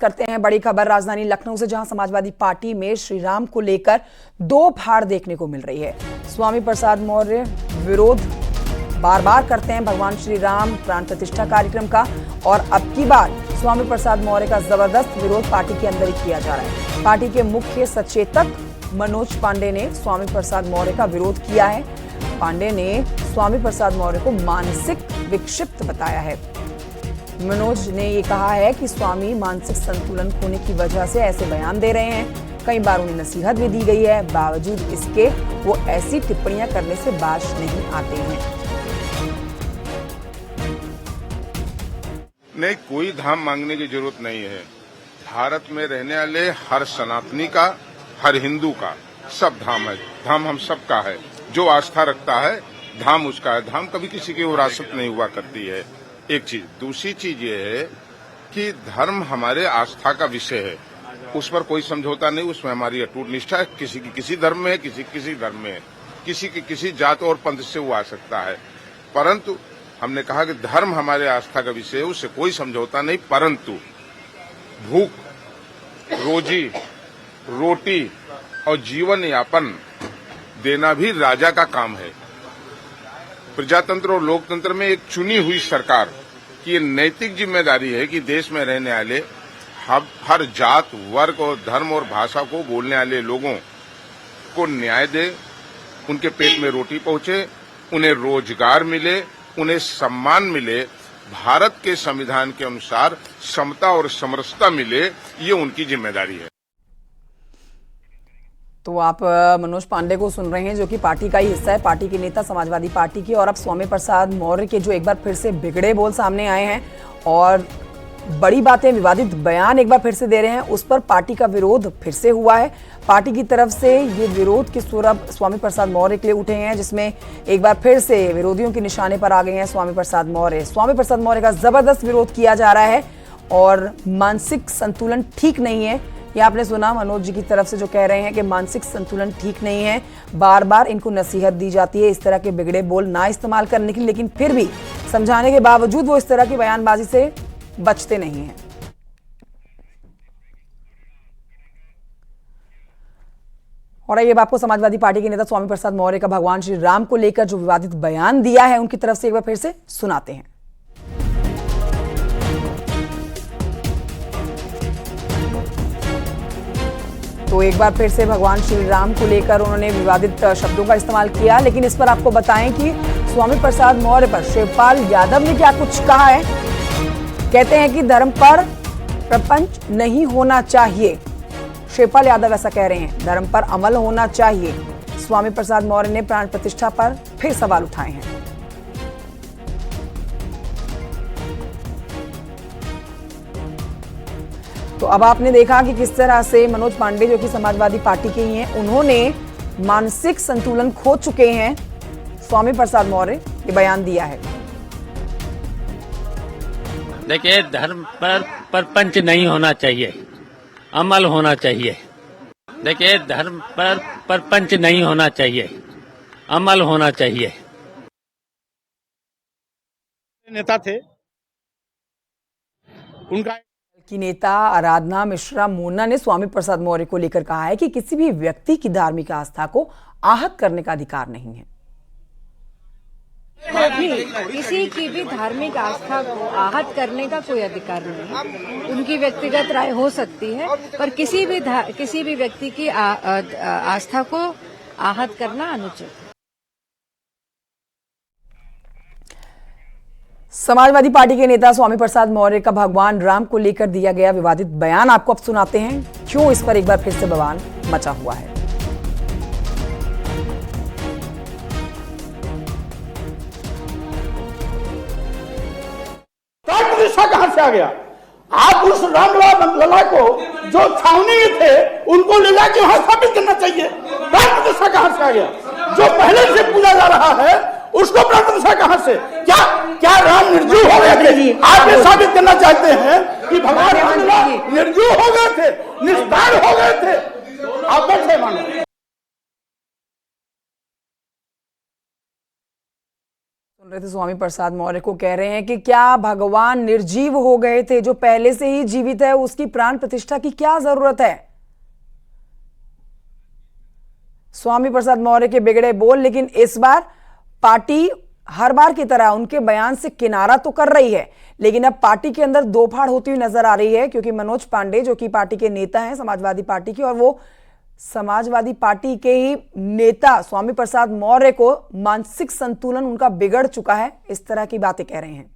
करते हैं बड़ी खबर राजधानी लखनऊ से, जहां समाजवादी पार्टी में श्री राम को लेकर दो फाड़ देखने को मिल रही है। स्वामी प्रसाद मौर्य विरोध बार बार करते हैं भगवान श्री राम प्राण प्रतिष्ठा कार्यक्रम का, और अब की बार स्वामी प्रसाद मौर्य का जबरदस्त विरोध पार्टी के अंदर ही किया जा रहा है। पार्टी के मुख्य सचेतक मनोज पांडे ने स्वामी प्रसाद मौर्य का विरोध किया है। पांडे ने स्वामी प्रसाद मौर्य को मानसिक विक्षिप्त बताया है। मनोज ने ये कहा है कि स्वामी मानसिक संतुलन खोने की वजह से ऐसे बयान दे रहे हैं। कई बार उन्हें नसीहत भी दी गई है, बावजूद इसके वो ऐसी टिप्पणियां करने से बाज नहीं आते हैं। नहीं, कोई धाम मांगने की जरूरत नहीं है। भारत में रहने वाले हर सनातनी का, हर हिंदू का सब धाम है। धाम हम सबका है। जो आस्था रखता है धाम उसका है। धाम कभी किसी की विरासत नहीं हुआ करती है। एक चीज। दूसरी चीज ये है कि धर्म हमारे आस्था का विषय है, उस पर कोई समझौता नहीं। उसमें हमारी अटूट निष्ठा है। किसी की किसी धर्म में है, किसी किसी धर्म में है, किसी की किसी जात और पंथ से वो आ सकता है। परंतु हमने कहा कि धर्म हमारे आस्था का विषय है, उससे कोई समझौता नहीं। परंतु भूख, रोजी रोटी और जीवन यापन देना भी राजा का काम है। प्रजातंत्र और लोकतंत्र में एक चुनी हुई सरकार की ये नैतिक जिम्मेदारी है कि देश में रहने वाले हर जात, वर्ग और धर्म और भाषा को बोलने वाले लोगों को न्याय दे, उनके पेट में रोटी पहुंचे, उन्हें रोजगार मिले, उन्हें सम्मान मिले, भारत के संविधान के अनुसार समता और समरसता मिले, ये उनकी जिम्मेदारी है। तो आप मनोज पांडे को सुन रहे हैं, जो कि पार्टी का ही हिस्सा है, पार्टी के नेता समाजवादी पार्टी की। और अब स्वामी प्रसाद मौर्य के जो एक बार फिर से बिगड़े बोल सामने आए हैं और बड़ी बातें, विवादित बयान एक बार फिर से दे रहे हैं, उस पर पार्टी का विरोध फिर से हुआ है। पार्टी की तरफ से ये विरोध के सुर अब स्वामी प्रसाद मौर्य के लिए उठे हैं, जिसमें एक बार फिर से विरोधियों के निशाने पर आ गए हैं स्वामी प्रसाद मौर्य। स्वामी प्रसाद मौर्य का जबरदस्त विरोध किया जा रहा है और मानसिक संतुलन ठीक नहीं है। ये आपने सुना मनोज जी की तरफ से जो कह रहे हैं कि मानसिक संतुलन ठीक नहीं है। बार बार इनको नसीहत दी जाती है इस तरह के बिगड़े बोल ना इस्तेमाल करने की, लेकिन फिर भी समझाने के बावजूद वो इस तरह की बयानबाजी से बचते नहीं हैं। और ये आपको समाजवादी पार्टी के नेता स्वामी प्रसाद मौर्य का भगवान श्री राम को लेकर जो विवादित बयान दिया है, उनकी तरफ से एक बार फिर से सुनाते हैं। तो एक बार फिर से भगवान श्री राम को लेकर उन्होंने विवादित शब्दों का इस्तेमाल किया, लेकिन इस पर आपको बताएं कि स्वामी प्रसाद मौर्य पर शिवपाल यादव ने क्या कुछ कहा है। कहते हैं कि धर्म पर प्रपंच नहीं होना चाहिए। शिवपाल यादव ऐसा कह रहे हैं, धर्म पर अमल होना चाहिए। स्वामी प्रसाद मौर्य ने प्राण प्रतिष्ठा पर फिर सवाल उठाए हैं। तो अब आपने देखा कि किस तरह से मनोज पांडे, जो कि समाजवादी पार्टी के ही हैं, उन्होंने मानसिक संतुलन खो चुके हैं स्वामी प्रसाद मौर्य, ये बयान दिया है। देखिए, धर्म पर प्रपंच नहीं होना चाहिए, अमल होना चाहिए। देखिए, धर्म पर प्रपंच नहीं होना चाहिए, अमल होना चाहिए। नेता थे उनका की नेता आराधना मिश्रा मोना ने स्वामी प्रसाद मौर्य को लेकर कहा है कि किसी भी व्यक्ति की धार्मिक आस्था को आहत करने का अधिकार नहीं है। किसी की भी धार्मिक आस्था को आहत करने का कोई अधिकार नहीं है। उनकी व्यक्तिगत राय हो सकती है, पर किसी भी व्यक्ति की आस्था को आहत करना अनुचित है। समाजवादी पार्टी के नेता स्वामी प्रसाद मौर्य का भगवान राम को लेकर दिया गया विवादित बयान आपको अब सुनाते हैं, क्यों इस पर एक बार फिर से बवाल मचा हुआ है। प्रतिष्ठा कहां से आ गया? आप उस रामलला को जो छावनी में थे उनको ले जाके वहां स्थापित करना चाहिए। प्राण प्रतिष्ठा कहां से आ गया? जो पहले से पूजा जा रहा है उसको प्राण प्रतिष्ठा कहां से? क्या राम निर्जीव हो गए थे? आप ये साबित करना चाहते हैं कि भगवान राम निर्जीव हो गए थे, निस्तार हो गए थे? आप कैसे मानो? सुन रहे थे स्वामी प्रसाद मौर्य को, कह रहे हैं कि क्या भगवान निर्जीव हो गए थे? जो पहले से ही जीवित है उसकी प्राण प्रतिष्ठा की क्या जरूरत है? स्वामी प्रसाद मौर्य के बिगड़े बोल, लेकिन इस बार पार्टी हर बार की तरह उनके बयान से किनारा तो कर रही है, लेकिन अब पार्टी के अंदर दो फाड़ होती हुई नजर आ रही है, क्योंकि मनोज पांडे जो कि पार्टी के नेता हैं समाजवादी पार्टी के, और वो समाजवादी पार्टी के ही नेता स्वामी प्रसाद मौर्य को मानसिक संतुलन उनका बिगड़ चुका है, इस तरह की बातें कह रहे हैं।